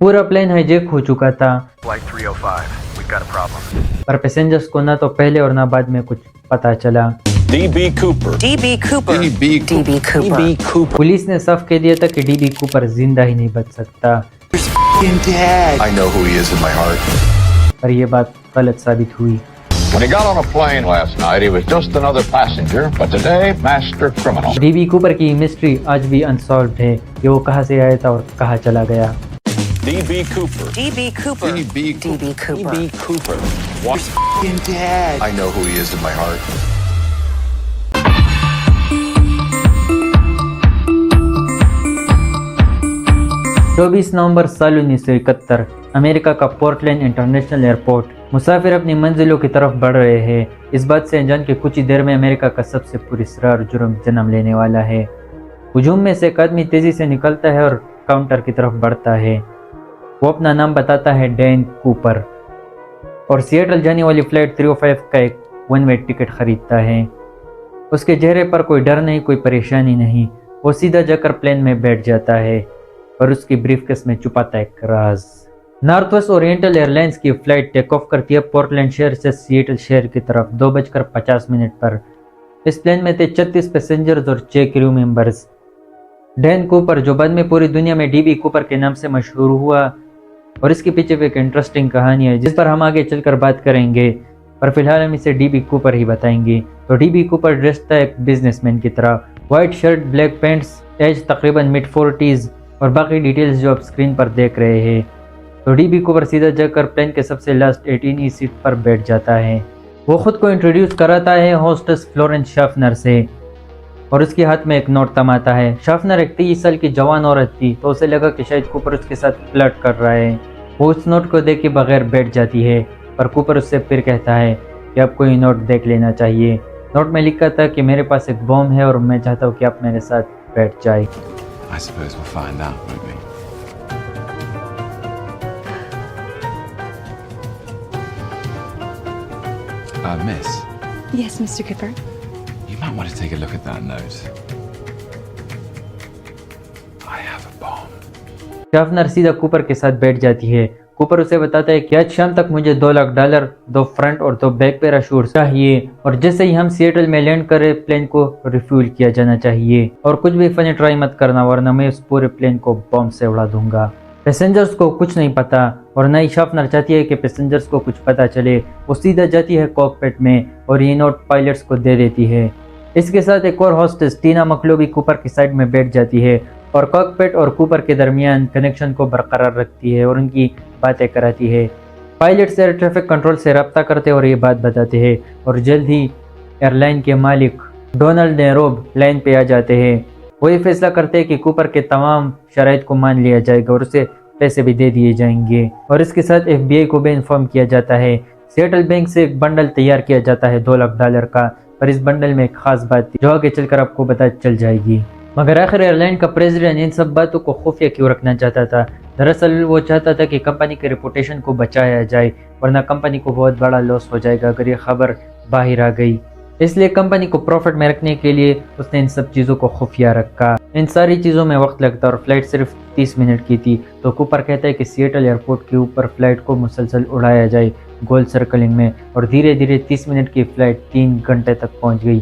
पूरा plane hijack हो चुका था, पर पैसेंजर्स को ना तो पहले और ना बाद में कुछ पता चला। DB Cooper. DB Cooper. DB Cooper. DB Cooper. Police ने साफ कह दिया था कि डीबी कूपर जिंदा ही नहीं बच सकता, I know who he is in my heart. पर यह बात गलत साबित हुई। When he got on a plane last night, he was just another passenger, but today, master criminal. DB Cooper की मिस्ट्री आज भी अनसॉल्व्ड है कि वो कहां से आया था और कहां चला गया। DB Cooper. DB Cooper. DB DB Cooper. DB Cooper. What's dead? I know who he is in my heart. 24 नवंबर साल 1971 अमेरिका का पोर्टलैंड इंटरनेशनल एयरपोर्ट। मुसाफिर अपनी मंजिलों की तरफ बढ़ रहे हैं, इस बात से अनजान कि कुछ ही देर में अमेरिका का सबसे पुरस्कार जुर्म जन्म लेने वाला है। हुजूम में से एक आदमी तेजी से निकलता है और काउंटर की तरफ बढ़ता है। वो अपना नाम बताता है डैन कूपर और सिएटल जाने वाली फ्लाइट 305 का एक वन वे टिकट खरीदता है। उसके चेहरे पर कोई डर नहीं, कोई परेशानी नहीं। वो सीधा जाकर प्लेन में बैठ जाता है और उसकी ब्रीफकेस में छुपाता एक राज। नॉर्थवेस्ट ओरिएंटल एयरलाइंस की फ्लाइट टेक ऑफ करती है पोर्टलैंड शहर से सिएटल शहर की तरफ 2:50 पर। इस प्लेन में थे 36 पैसेंजर्स और 6 क्रू मेंबर्स। डैन कूपर, जो बाद में पूरी दुनिया में डीबी कूपर के नाम से मशहूर हुआ, और इसके पीछे भी एक इंटरेस्टिंग कहानी है जिस पर हम आगे चलकर बात करेंगे, पर फिलहाल हम इसे डीबी कूपर ही बताएंगे। तो डीबी कूपर ड्रेस था एक बिजनेसमैन की तरह, white shirt, black pants, age तकरीबन मिड 40s और बाकी डिटेल्स जो आप स्क्रीन पर देख रहे हैं। तो डीबी कूपर सीधा जाकर प्लेन के सबसे लास्ट 18E सीट पर बैठ जाता है। वो खुद को इंट्रोड्यूस कराता है होस्टेस फ्लोरेंस शाफनर से और उसके हाथ में एक नोट थमाता है। शाफनर एक 30 साल की जवान औरत थी, तो उसे लगा कि शायद कूपर उसके साथ फ्लर्ट कर रहा है। वो उस नोट को देख के बगैर बैठ जाती है, पर कूपर उससे फिर कहता है कि आपको ये नोट देख लेना चाहिए। नोट में लिखा था कि मेरे पास एक बॉम्ब है और मैं चाहता हूँ कि आप मेरे साथ बैठ जाए। I suppose we'll find out, won't we? Miss, Yes, Mr. Cooper. you might want to take a look at that note. I have a bomb. शाफनर सीधा कूपर के साथ बैठ जाती है। कूपर उसे बताता है कि आज शाम तक मुझे $2 लाख, 2 फ्रंट और 2 बैक पैराशूट चाहिए, और जैसे ही हम सिएटल में लैंड करें प्लेन को रिफ्यूल किया जाना चाहिए, और कुछ भी फनी ट्राई मत करना वरना मैं उस पूरे प्लेन को बॉम्ब से उड़ा दूंगा। पैसेंजर्स को कुछ नहीं पता और ना ही शाफनर चाहती है कि पैसेंजर्स को कुछ पता चले। वो सीधा जाती है कॉकपिट में और ये नोट पायलट्स को दे देती है। इसके साथ एक और होस्टेस टीना मकलो भी कूपर की साइड में बैठ जाती है और कॉकपिट और कूपर के दरमियान कनेक्शन को बरकरार रखती है और उनकी बातें कराती है। पायलट्स एयर ट्रैफिक कंट्रोल से रब्ता करते और ये बात बताते हैं, और जल्द ही एयरलाइन के मालिक डोनाल्ड नेरोब लाइन पे आ जाते हैं। वो ये फैसला करते हैं कि कूपर के तमाम शराइत को मान लिया जाएगा और उसे पैसे भी दे दिए जाएंगे, और इसके साथ FBI को भी इन्फॉर्म किया जाता है। सिएटल बैंक से एक बंडल तैयार किया जाता है $2 लाख का, पर इस बंडल में एक खास बात थी जो आगे चलकर आपको पता चल जाएगी। मगर आखिर एयरलाइन का प्रेसिडेंट इन सब बातों को खुफिया क्यों रखना चाहता था? दरअसल वो चाहता था कि कंपनी के रेपुटेशन को बचाया जाए, वरना कंपनी को बहुत बड़ा लॉस हो जाएगा अगर ये खबर बाहर आ गई। इसलिए कंपनी को प्रॉफिट में रखने के लिए उसने इन सब चीज़ों को खुफिया रखा। इन सारी चीज़ों में वक्त लगता और फ्लाइट सिर्फ 30 मिनट की थी, तो कूपर कहता है कि सिएटल एयरपोर्ट के ऊपर फ्लाइट को मुसलसल उड़ाया जाए गोल सर्कलिंग में, और धीरे धीरे 30 मिनट की फ्लाइट 3 घंटे तक पहुंच गई।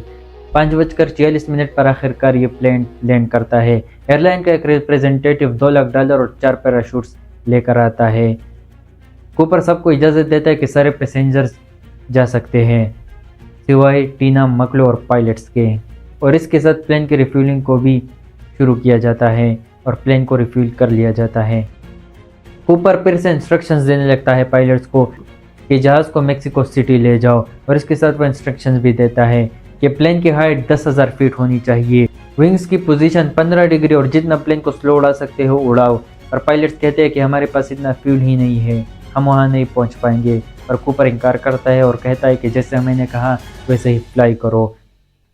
5:46 पर आखिरकार ये प्लेन लैंड करता है। एयरलाइन का एक रिप्रेजेंटेटिव $2 लाख और 4 पैराशूट्स लेकर आता है। कूपर सबको इजाज़त देता है कि सारे पैसेंजर्स जा सकते हैं सिवाय टीना मकलो और पायलट्स के, और इसके साथ प्लेन की रिफ्यूलिंग को भी शुरू किया जाता है और प्लेन को रिफ्यूल कर लिया जाता है। कूपर फिर से इंस्ट्रक्शंस देने लगता है पायलट्स को कि जहाज़ को मेक्सिको सिटी ले जाओ, और इसके साथ वो इंस्ट्रक्शंस भी देता है कि प्लेन की हाइट 10,000 फीट होनी चाहिए, विंग्स की पोजीशन 15 डिग्री और जितना प्लेन को स्लो उड़ा सकते हो उड़ाओ। और पायलट्स कहते हैं कि हमारे पास इतना फ्यूल ही नहीं है, हम वहाँ नहीं पहुँच पाएंगे, पर कूपर इनकार करता है और कहता है कि जैसे मैंने कहा वैसे ही फ्लाई करो।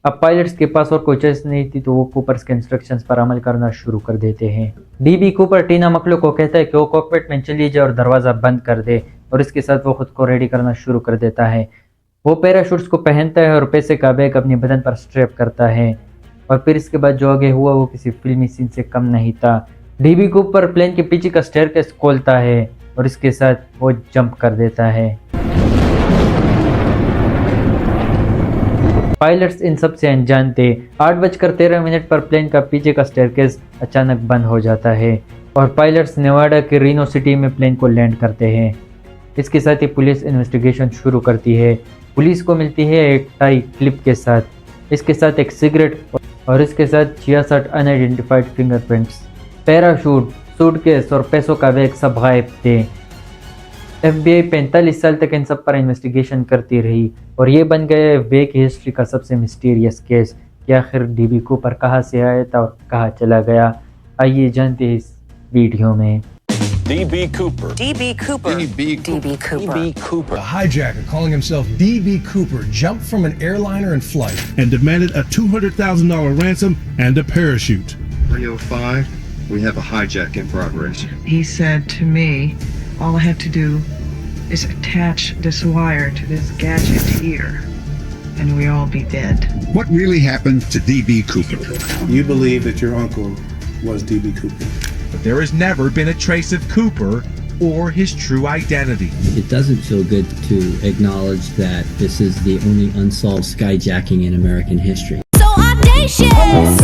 अब पायलट्स के पास और कोई चॉइस नहीं थी, तो वो कूपर्स के इंस्ट्रक्शंस पर अमल करना शुरू कर देते हैं। डीबी कूपर टीना मकलो को कहता है कि वो कॉकपिट में चली जाए और दरवाज़ा बंद कर दे, और इसके साथ वो खुद को रेडी करना शुरू कर देता है। वो पैराशूट्स को पहनता है और पैसे का बैग अपने बदन पर स्ट्रैप करता है, और फिर इसके बाद जो आगे हुआ वो किसी फिल्मी सीन से कम नहीं था। डीबी कूपर प्लेन के पीछे का स्टेयरकेस खोलता है और इसके साथ वो जंप कर देता है। पायलट्स इन सब से अनजान थे। 8:13 पर प्लेन का पीछे का स्टेयरकेस अचानक बंद हो जाता है और पायलट्स नेवाडा के रीनो सिटी में प्लेन को लैंड करते हैं। इसके साथ ही पुलिस इन्वेस्टिगेशन शुरू करती है। पुलिस को मिलती है एक टाई क्लिप के साथ, इसके साथ एक सिगरेट और इसके साथ 66 अनआइडेंटिफाइड फिंगरप्रिंट्स। पैराशूट, सूटकेस और पैसों का बैग सब गायब थे। FBI 45 साल तक इन सब पर इन्वेस्टिगेशन करती रही और ये बन गया FBI की हिस्ट्री का सबसे मिस्टीरियस केस कि आखिर डीबी कूपर कहाँ से आया था और कहाँ चला गया। आइए जानते हैं इस वीडियो में। D.B. Cooper. D.B. Cooper. D.B. D.B. Cooper. D.B. Cooper. A hijacker calling himself D.B. Cooper jumped from an airliner in flight and demanded a $200,000 ransom and a parachute. 305, we have a hijack in progress. He said to me, all I have to do is attach this wire to this gadget here, and we all be dead. What really happened to D.B. Cooper? You believe that your uncle was D.B. Cooper. But there has never been a trace of Cooper or his true identity. It doesn't feel good to acknowledge that this is the only unsolved skyjacking in American history. So audacious!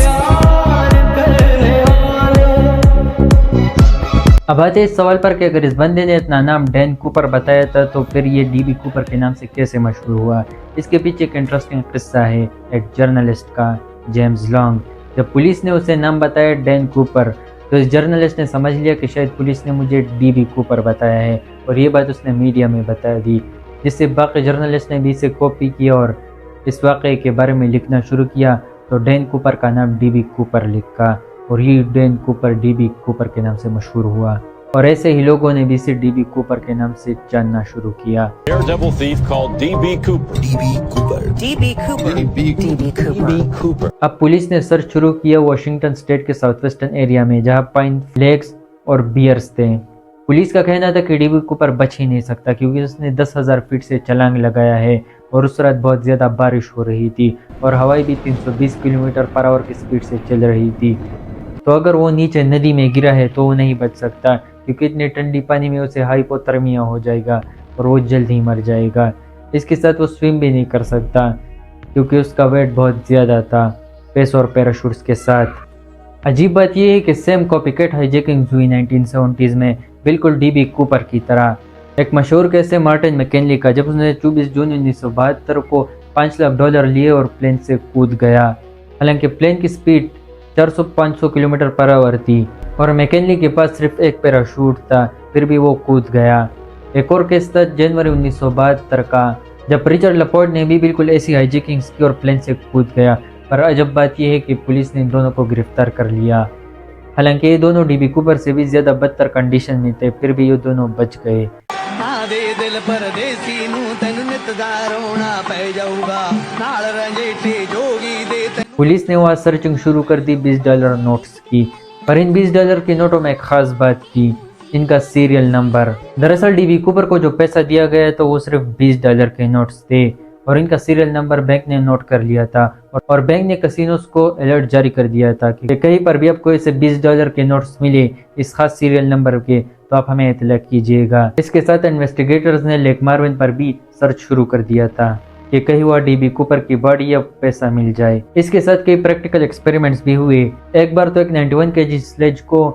अब आते इस सवाल पर कि अगर इस बंदे ने अपना नाम डैन कूपर बताया था तो फिर ये डीबी कूपर के नाम से कैसे मशहूर हुआ। इसके पीछे एक इंटरेस्टिंग किस्सा है एक जर्नलिस्ट का, जेम्स लॉन्ग। जब पुलिस ने उसे नाम बताया डैन कूपर तो इस जर्नलिस्ट ने समझ लिया कि शायद पुलिस ने मुझे डीबी कूपर बताया है और ये बात उसने मीडिया में बता दी, जिससे बाकी जर्नलिस्ट ने भी इसे कॉपी किया और इस वाक़े के बारे में लिखना शुरू किया। तो डैन कूपर का नाम डीबी कूपर लिखा और ये डैन कूपर डीबी कूपर के नाम से मशहूर हुआ और ऐसे ही लोगों ने भी इसे डीबी कूपर के नाम से जानना शुरू किया। Daredevil thief called D.B. Cooper. D.B. Cooper. D.B. Cooper. D.B. Cooper. अब पुलिस ने सर्च शुरू किया वॉशिंगटन स्टेट के साउथ वेस्टर्न एरिया में जहां पाइन फ्लेक्स और बियर्स थे। पुलिस का कहना था कि डीबी कूपर बच ही नहीं सकता क्योंकि उसने 10,000 फीट से छलांग लगाया है और उस रात बहुत ज़्यादा बारिश हो रही थी और हवाई भी 320 किलोमीटर पर आवर की स्पीड से चल रही थी। तो अगर वो नीचे नदी में गिरा है तो वो नहीं बच सकता क्योंकि इतने ठंडी पानी में उसे हाइपोथर्मिया हो जाएगा और वो जल्द ही मर जाएगा। इसके साथ वो स्विम भी नहीं कर सकता क्योंकि उसका वेट बहुत ज़्यादा था पैसों और पैराशूट्स के साथ। अजीब बात यह है कि सेम कॉपीकैट हाईजैकिंग हुई 1970s में बिल्कुल डीबी कूपर की तरह। एक मशहूर केस है मार्टिन मैकेनली का, जब उसने 24 जून 1972 को $5 लाख लिए और प्लेन से कूद गया। हालांकि प्लेन की स्पीड 400-500 किलोमीटर पर आवर थी और मैकेनली के पास सिर्फ एक पैराशूट था, फिर भी वो कूद गया। एक और केस था जनवरी 1972 का, जब रिचर्ड लपोर्ट ने भी बिल्कुल ऐसी हाईजैकिंग्स की और प्लेन से कूद गया। पर अजब बात यह है कि पुलिस ने इन दोनों को गिरफ्तार कर लिया। हालांकि ये दोनों डीबी कूपर से भी ज़्यादा बदतर कंडीशन में थे, फिर भी ये दोनों बच गए। पुलिस ने वहाँ सर्चिंग शुरू कर दी $20 नोट्स की, पर इन $20 के नोटों में एक खास बात थी, इनका सीरियल नंबर। दरअसल डीबी कूपर को जो पैसा दिया गया तो वो सिर्फ $20 के नोट्स थे और इनका सीरियल नंबर बैंक ने नोट कर लिया था और बैंक ने कसिनोस को अलर्ट जारी कर दिया था कि कहीं पर भी आपको ऐसे $20 के नोट्स मिले इस खास सीरियल नंबर के तो आप हमें इत्तला कीजिएगा। इसके साथ इन्वेस्टिगेटर्स ने लेक मार्विन पर भी सर्च शुरू कर दिया था कि कहीं वह डीबी कूपर की बॉडी या पैसा मिल जाए। इसके साथ कई प्रैक्टिकल एक्सपेरिमेंट्स भी हुए। एक बार तो एक 91 kg स्लेज को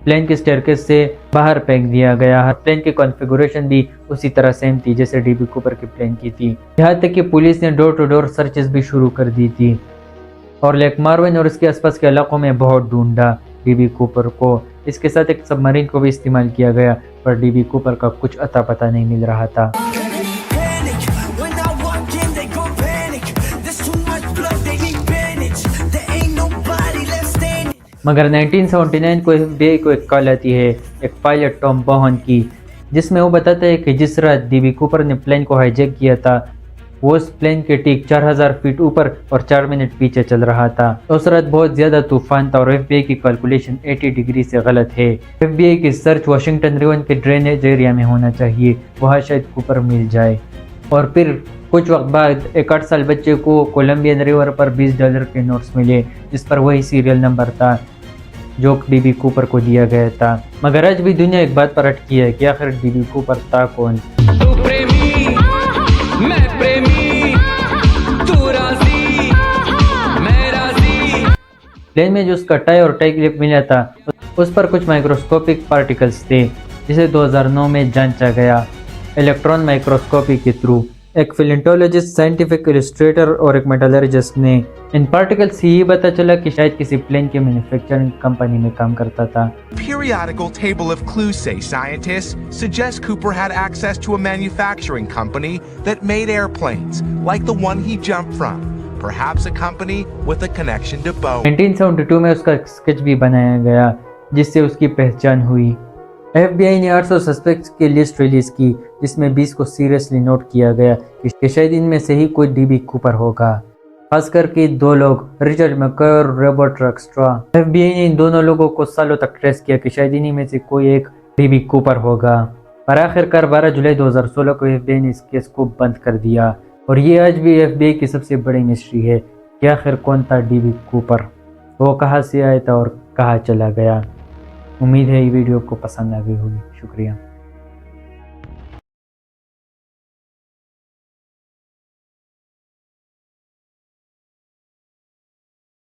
प्लेन के स्टेयरकेस से बाहर फेंक दिया गया। हर प्लेन की कॉन्फ़िगरेशन भी उसी तरह सेम थी जैसे डीबी कूपर की प्लेन की थी। यहाँ तक कि पुलिस ने डोर टू डोर सर्चेस भी शुरू कर दी थी और लेक मार्विन और इसके आसपास के इलाकों में बहुत ढूंढा डीबी कूपर को। इसके साथ एक सबमरीन को भी इस्तेमाल किया गया पर डीबी कूपर का कुछ अता पता नहीं मिल रहा था। मगर 1979 को FBI को एक कॉल आती है एक पायलट टॉम बोहन की, जिसमें वो बताता है कि जिस रात डीबी कूपर ने प्लेन को हाईजैक किया था वो उस प्लेन के ठीक 4000 फीट ऊपर और 4 मिनट पीछे चल रहा था। उस रात बहुत ज़्यादा तूफान था और FBI की कैलकुलेशन 80 डिग्री से गलत है। FBI की सर्च वाशिंगटन रिवर के ड्रेनेज एरिया में होना चाहिए, वहाँ शायद कूपर मिल जाए। और फिर कुछ वक्त बाद एक 8 साल बच्चे को कोलंबियन रिवर पर $20 के नोट्स मिले जिस पर वही सीरियल नंबर था। जो डीबी कूपर को दिया गया था। मगर आज भी दुनिया एक बात पर अटकी है कि आखिर डीबी कूपर था कौन। तू प्रेमी, मैं प्रेमी, तू राज़ी, मैं राज़ी। प्लेन में जो उसका टाई और टाई क्लिप मिला था उस पर कुछ माइक्रोस्कोपिक पार्टिकल्स थे, जिसे 2009 में जांचा गया इलेक्ट्रॉन माइक्रोस्कोपी के थ्रू। एक फिलेंटोलॉजिस्ट, साइंटिफिक इलस्ट्रेटर और एक मेटलर्जिस्ट ने इन पार्टिकल्स से ये पता चला कि शायद किसी प्लेन के मैन्युफैक्चरिंग कंपनी में काम करता था। Periodical table of clues, say scientists, suggests Cooper had access to a manufacturing company that made airplanes, like the one he jumped from. Perhaps a company with a connection to Boeing. 1972 में उसका sketch भी बनाया गया जिससे उसकी पहचान हुई। FBI ने 800 सस्पेक्ट्स की लिस्ट रिलीज की, जिसमें 20 को सीरियसली नोट किया गया कि शायद इनमें से ही कोई डीबी कूपर होगा। खास करके 2 लोग, रिचर्ड मैककॉय और रॉबर्ट रॉकस्ट्रा। FBI ने इन दोनों लोगों को सालों तक ट्रेस किया कि शायद इन्हीं में से कोई एक डीबी कूपर होगा। पर आखिरकार 12 जुलाई 2016 को FBI ने इस केस को बंद कर दिया और ये आज भी FBI की सबसे बड़ी मिस्ट्री है कि आखिर कौन था डीबी कूपर, वो कहाँ से आया था और कहाँ चला गया। उम्मीद है ये वीडियो आपको पसंद आ गई होगी। शुक्रिया।